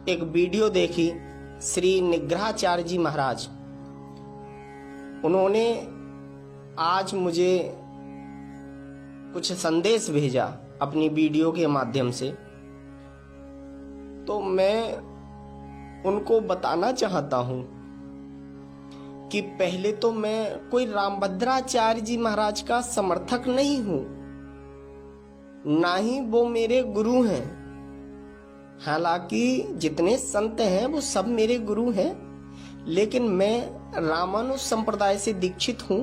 एक वीडियो देखी श्री निग्रहाचार्य जी महाराज। उन्होंने आज मुझे कुछ संदेश भेजा अपनी वीडियो के माध्यम से, तो मैं उनको बताना चाहता हूं कि पहले तो मैं कोई रामभद्राचार्य जी महाराज का समर्थक नहीं हूं, ना ही वो मेरे गुरु हैं। हालांकि जितने संत हैं वो सब मेरे गुरु हैं, लेकिन मैं रामानुज संप्रदाय से दीक्षित हूं।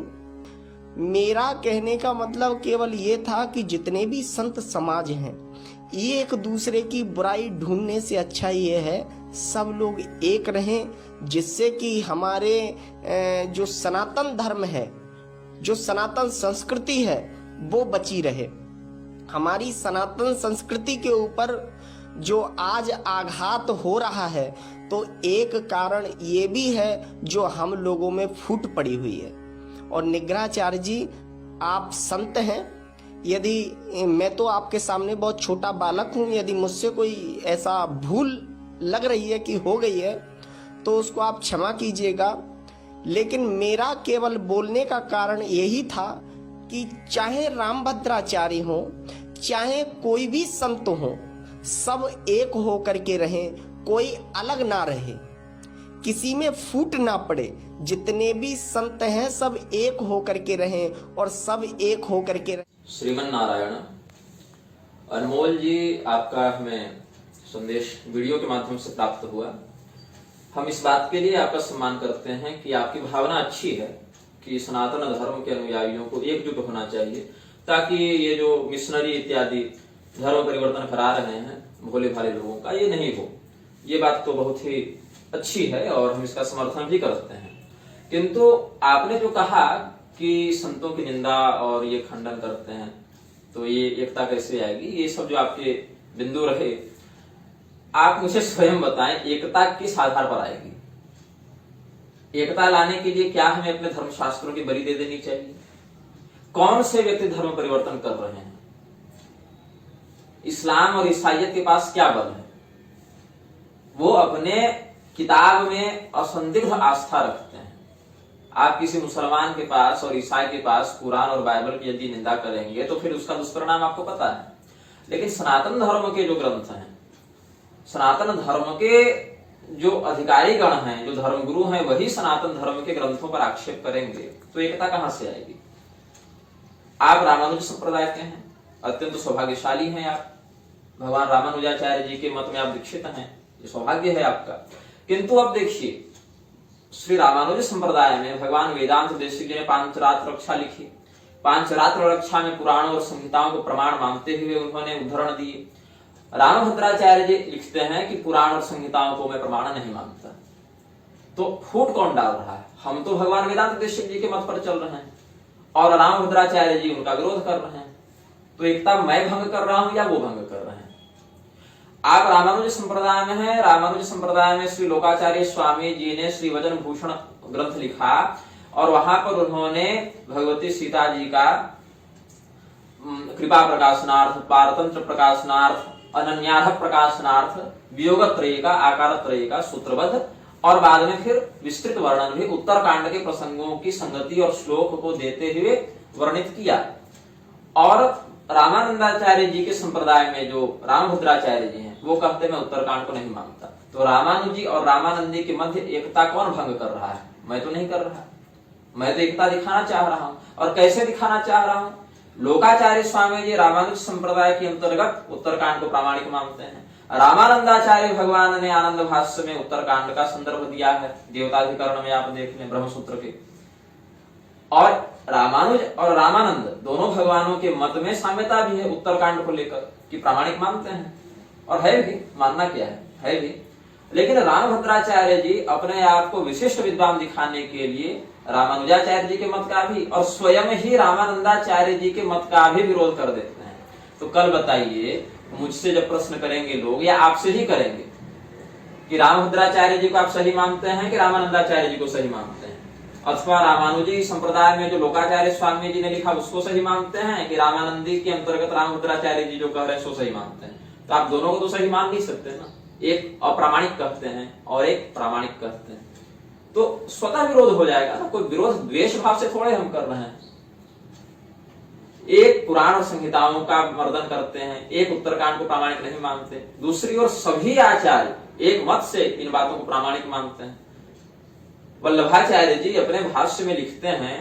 मेरा कहने का मतलब केवल ये था कि जितने भी संत समाज हैं, ये एक दूसरे की बुराई ढूंढने से अच्छा ये है सब लोग एक रहें, जिससे कि हमारे जो सनातन धर्म है, जो सनातन संस्कृति है, वो बची रहे। हमारी सनातन संस्कृति के ऊपर जो आज आघात हो रहा है, तो एक कारण ये भी है जो हम लोगों में फूट पड़ी हुई है। और निग्रहाचार्य जी, आप संत हैं, यदि मैं तो आपके सामने बहुत छोटा बालक हूं, यदि मुझसे कोई ऐसा भूल लग रही है कि हो गई है तो उसको आप क्षमा कीजिएगा। लेकिन मेरा केवल बोलने का कारण यही था कि चाहे रामभद्राचार्य हो, चाहे कोई भी संत हो, सब एक हो करके रहें, कोई अलग ना रहे, किसी में फूट ना पड़े। जितने भी संत हैं सब एक हो करके रहें और सब एक हो करके रहें। श्रीमन नारायण। अनमोल जी, आपका हमें संदेश वीडियो के माध्यम से प्राप्त हुआ। हम इस बात के लिए आपका सम्मान करते हैं कि आपकी भावना अच्छी है कि सनातन धर्म के अनुयायियों को एकजुट होना चाहिए, ताकि ये जो मिशनरी इत्यादि धर्म परिवर्तन करा रहे हैं भोले भाले लोगों का, ये नहीं हो। ये बात तो बहुत ही अच्छी है और हम इसका समर्थन भी करते हैं। किंतु आपने जो कहा कि संतों की निंदा और ये खंडन करते हैं, तो ये एकता कैसे आएगी? ये सब जो आपके बिंदु रहे, आप मुझे स्वयं बताएं, एकता किस आधार पर आएगी? एकता लाने के लिए क्या हमें अपने धर्मशास्त्रों की बलि दे देनी चाहिए? कौन से व्यक्ति धर्म परिवर्तन कर रहे हैं? इस्लाम और ईसाइयत के पास क्या बल है? वो अपने किताब में असंदिग्ध आस्था रखते हैं। आप किसी मुसलमान के पास और ईसाई के पास कुरान और बाइबल की यदि निंदा करेंगे तो फिर उसका दुष्परिणाम आपको पता है। लेकिन सनातन धर्म के जो ग्रंथ हैं, सनातन धर्म के जो अधिकारी गण हैं, जो धर्मगुरु हैं, वही सनातन धर्म के ग्रंथों पर आक्षेप करेंगे, तो एकता कहां से आएगी? आप रामानुज संप्रदाय के हैं, अत्यंत सौभाग्यशाली हैं आप। भगवान रामानुजाचार्य जी के मत में आप दीक्षित हैं, ये सौभाग्य है आपका। किंतु अब देखिए, श्री रामानुज संप्रदाय में भगवान वेदांत देशिक जी ने पांचरात्र रक्षा लिखी। पांचरात्र रक्षा में पुराणों और संहिताओं को प्रमाण मानते हुए उन्होंने उद्धरण दिए। रामभद्राचार्य जी लिखते हैं कि पुराण और संहिताओं को मैं प्रमाण नहीं मानता। तो फूट कौन डाल रहा है? हम तो भगवान वेदांत देशिक जी के मत पर चल रहे हैं और रामभद्राचार्य जी उनका विरोध कर रहे हैं। तो एकता मैं भंग कर रहा हूं या वो भंग कर रहे हैं? आप रामानुज संप्रदाय में हैं। रामानुज संप्रदाय में श्री लोकाचार्य स्वामी जी ने श्री वजन भूषण ग्रंथ लिखा और वहां पर उन्होंने भगवती सीता जी का कृपा प्रकाशनार्थ, पारतंत्र प्रकाशनार्थ, अनन्यार्थ प्रकाशनार्थ, वियोगत्रय का, आकारत्रय का सूत्रबद्ध और बाद में फिर विस्तृत वर्णन भी उत्तरकांड के प्रसंगों की संगति और श्लोक को देते हुए वर्णित किया। और रामानंदाचार्य जी के संप्रदाय में जो रामभद्राचार्य जी हैं, वो कहते मैं उत्तरकांड को नहीं मानता। तो रामानुजी और रामानंदी के मध्य एकता कौन भंग कर रहा है? मैं तो नहीं कर रहा। मैं तो एकता दिखाना चाह रहा हूं। और कैसे दिखाना चाह रहा हूं? लोकाचार्य स्वामी जी रामानुज संप्रदाय के अंतर्गत उत्तरकांड को प्रामाणिक मानते हैं। रामानंदाचार्य भगवान ने आनंद भाष्य में उत्तरकांड का संदर्भ दिया है, देवताधिकरण में आप देख लें ब्रह्मसूत्र के। और रामानुज और रामानंद दोनों भगवानों के मत में साम्यता भी है उत्तरकांड को लेकर, कि प्रामाणिक मानते हैं। और है भी, मानना क्या है भी। लेकिन रामभद्राचार्य जी अपने आप को विशिष्ट विद्वान दिखाने के लिए रामानुजाचार्य जी के मत का भी और स्वयं ही रामानंदाचार्य जी के मत का भी विरोध कर देते हैं। तो कल बताइए, मुझसे जब प्रश्न करेंगे लोग या आपसे ही करेंगे कि रामभद्राचार्य जी को आप सही मानते हैं कि रामानंदाचार्य जी को सही मानते हैं, अथवा रामानुजी संप्रदाय में जो लोकाचार्य स्वामी जी ने लिखा उसको सही मानते हैं कि रामानंदी के अंतर्गत रामभद्राचार्य जी जो कह रहे हैं सो सही मानते हैं, तो आप दोनों को तो सही मान नहीं सकते ना। एक अप्रामाणिक कहते हैं और एक प्रामाणिक कहते हैं, तो स्वतः विरोध हो जाएगा ना। कोई विरोध द्वेष भाव से थोड़े हम कर रहे हैं। एक पुराण और संहिताओं का मर्दन करते हैं, एक उत्तरकांड को प्रामाणिक नहीं मानते, दूसरी ओर सभी आचार्य एक मत से इन बातों को प्रामाणिक मानते हैं। वल्लभाचार्य जी अपने भाष्य में लिखते हैं,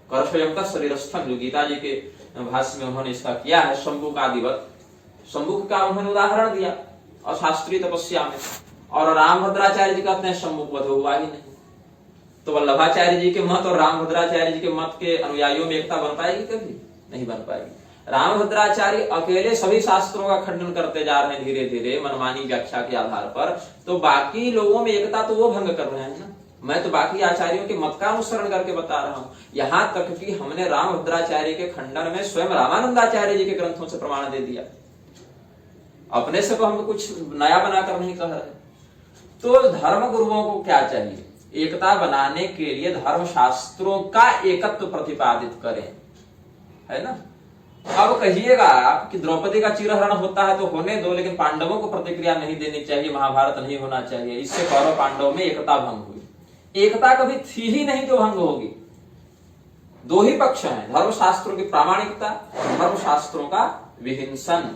कर्षयंत शरीरस्थम, जो गीता जी के भाष्य में उन्होंने इसका किया है, शंभु का आदिवत, शंभु का उन्होंने उदाहरण दिया और शास्त्रीय तपस्या में, और रामभद्राचार्य जी कहते हैं शंभु वध हुआ ही नहीं। तो वल्लभाचार्य जी के मत और रामभद्राचार्य जी के मत के अनुयायियों में एकता बन पाएगी? कभी नहीं बन पाएगी। रामभद्राचार्य अकेले सभी शास्त्रों का खंडन करते जा रहे हैं धीरे धीरे मनमानी व्याख्या के आधार पर, तो बाकी लोगों में एकता तो वो भंग कर रहे हैं ना। मैं तो बाकी आचार्यों के मत का अनुसरण करके बता रहा हूं। यहां तक कि हमने रामभद्राचार्य के खंडन में स्वयं रामानंदाचार्य जी के ग्रंथों से प्रमाण दे दिया। अपने से तो हम कुछ नया बनाकर नहीं कह रहे। तो धर्म गुरुओं को क्या चाहिए? एकता बनाने के लिए धर्म शास्त्रों का एकत्व प्रतिपादित करें, है ना। अब कहिएगा आप कि द्रौपदी का चिरहरण होता है तो होने दो, लेकिन पांडवों को प्रतिक्रिया नहीं देनी चाहिए, महाभारत नहीं होना चाहिए, इससे कौरव पांडव में एकता भंग हुई। एकता कभी थी ही नहीं जो भंग होगी। दो ही पक्ष हैं, धर्म शास्त्रों की प्रामाणिकता, धर्म शास्त्रों का विहिंसन।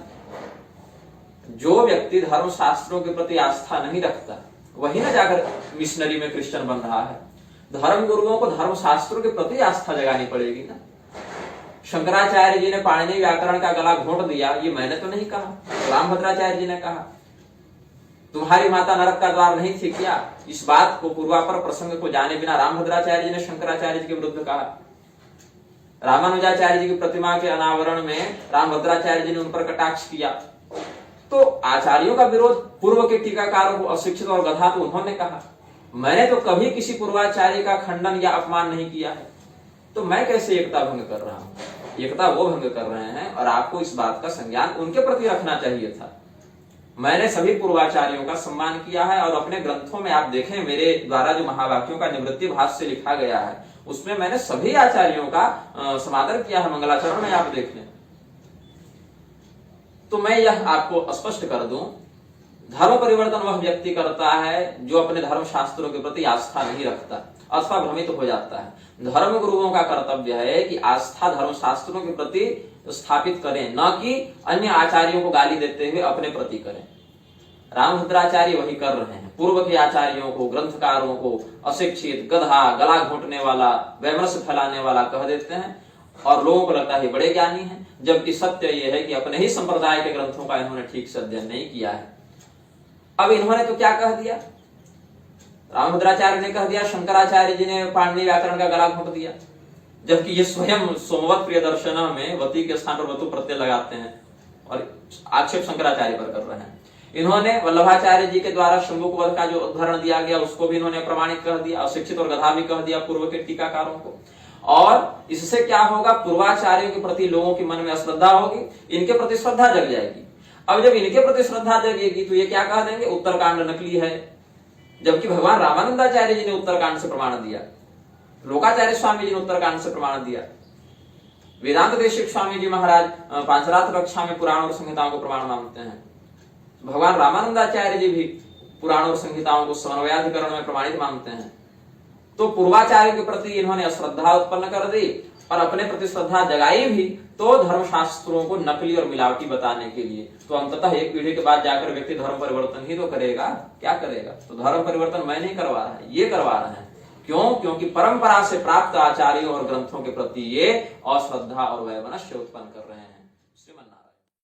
जो व्यक्ति धर्म शास्त्रों के प्रति आस्था नहीं रखता वही ना जाकर मिशनरी में क्रिश्चियन बन रहा है। धर्म गुरुओं को धर्म शास्त्रों के प्रति आस्था जगानी पड़ेगी ना। शंकराचार्य जी ने पाणिनि व्याकरण का गला घोंट दिया, ये मैंने तो नहीं कहा, रामभद्राचार्य जी ने कहा। तुम्हारी माता नरक का द्वार नहीं थी क्या? इस बात को पूर्वापर प्रसंग को जाने बिना रामभद्राचार्य जी ने शंकराचार्य जी के विरुद्ध कहा। रामानुजाचार्य जी की प्रतिमा के अनावरण में रामभद्राचार्य जी ने उन पर कटाक्ष किया। तो आचार्यों का विरोध पूर्व के टीकाकारों को अशिक्षित और गधा तो उन्होंने कहा। मैंने तो कभी किसी पूर्वाचार्य का खंडन या अपमान नहीं किया है, तो मैं कैसे एकता भंग कर रहा हूं? एकता वो भंग कर रहे हैं और आपको इस बात का संज्ञान उनके प्रति रखना चाहिए था। मैंने सभी पूर्वाचार्यों का सम्मान किया है और अपने ग्रंथों में आप देखें, मेरे द्वारा जो महावाक्यों का निवृत्ति भाष्य लिखा गया है उसमें मैंने सभी आचार्यों का समादर किया है। मंगलाचरण में आप देख लें। तो मैं यह आपको स्पष्ट कर दूं, धर्म परिवर्तन वह व्यक्ति करता है जो अपने धर्म शास्त्रों के प्रति आस्था नहीं रखता अथवा भ्रमित हो जाता है। धर्म गुरुओं का कर्तव्य है कि आस्था धर्म शास्त्रों के प्रति स्थापित करें, न कि अन्य आचार्यों को गाली देते हुए अपने प्रति करें। रामभद्राचार्य वही कर रहे हैं। पूर्व के आचार्यों को, ग्रंथकारों को अशिक्षित, गधा, गला घोंटने वाला, वैमनस्य फैलाने वाला कह देते हैं और लोगों को लगता है बड़े ज्ञानी हैं, जबकि सत्य यह है कि अपने ही संप्रदाय के ग्रंथों का इन्होंने ठीक से अध्ययन नहीं किया है। अब इन्होंने तो क्या कह दिया? रामभद्राचार्य ने कह दिया शंकराचार्य जी ने पाणिनि व्याकरण का गला घोंट दिया, जबकि ये स्वयं सोमवत प्रियदर्शन में वती के स्थान पर वतु प्रत्यय लगाते हैं और आक्षेप शंकराचार्य पर कर रहे हैं। इन्होंने वल्लभाचार्य जी के द्वारा शंभु वध का जो उदाहरण दिया गया उसको भी इन्होंने प्रमाणित कह दिया, अशिक्षित और गधा भी कह दिया पूर्व के टीकाकारों को। और इससे क्या होगा? पूर्वाचार्यों के प्रति लोगों के मन में अश्रद्धा होगी, इनके प्रति श्रद्धा जग जाएगी। अब जब इनके प्रति श्रद्धा जगेगी तो ये क्या कह देंगे? उत्तरकांड नकली है, जबकि भगवान रामानंदाचार्य जी ने उत्तरकांड से प्रमाण दिया, लोकाचार्य स्वामी जी ने उत्तरकांड से प्रमाण दिया, वेदांत देशिक स्वामी जी महाराज पांचरात्र रक्षा में पुराण और संहिताओं को प्रमाण मानते हैं। भगवान रामानंदाचार्य जी भी पुराण और संहिताओं को समन्वयाधिकरण में प्रमाणित मानते हैं। तो पूर्वाचार्य के प्रति इन्होंने अश्रद्धा उत्पन्न कर दी और अपने प्रति श्रद्धा जगाई भी, तो धर्मशास्त्रों को नकली और मिलावटी बताने के लिए। तो अंततः एक पीढ़ी के बाद जाकर व्यक्ति धर्म परिवर्तन ही तो करेगा, क्या करेगा? तो धर्म परिवर्तन मैं नहीं करवा रहा है, ये करवा रहे हैं। क्यों? क्योंकि परंपरा से प्राप्त आचार्यों और ग्रंथों के प्रति ये अश्रद्धा और वैमनस्य उत्पन्न कर रहे हैं। श्रीमन्नारायण।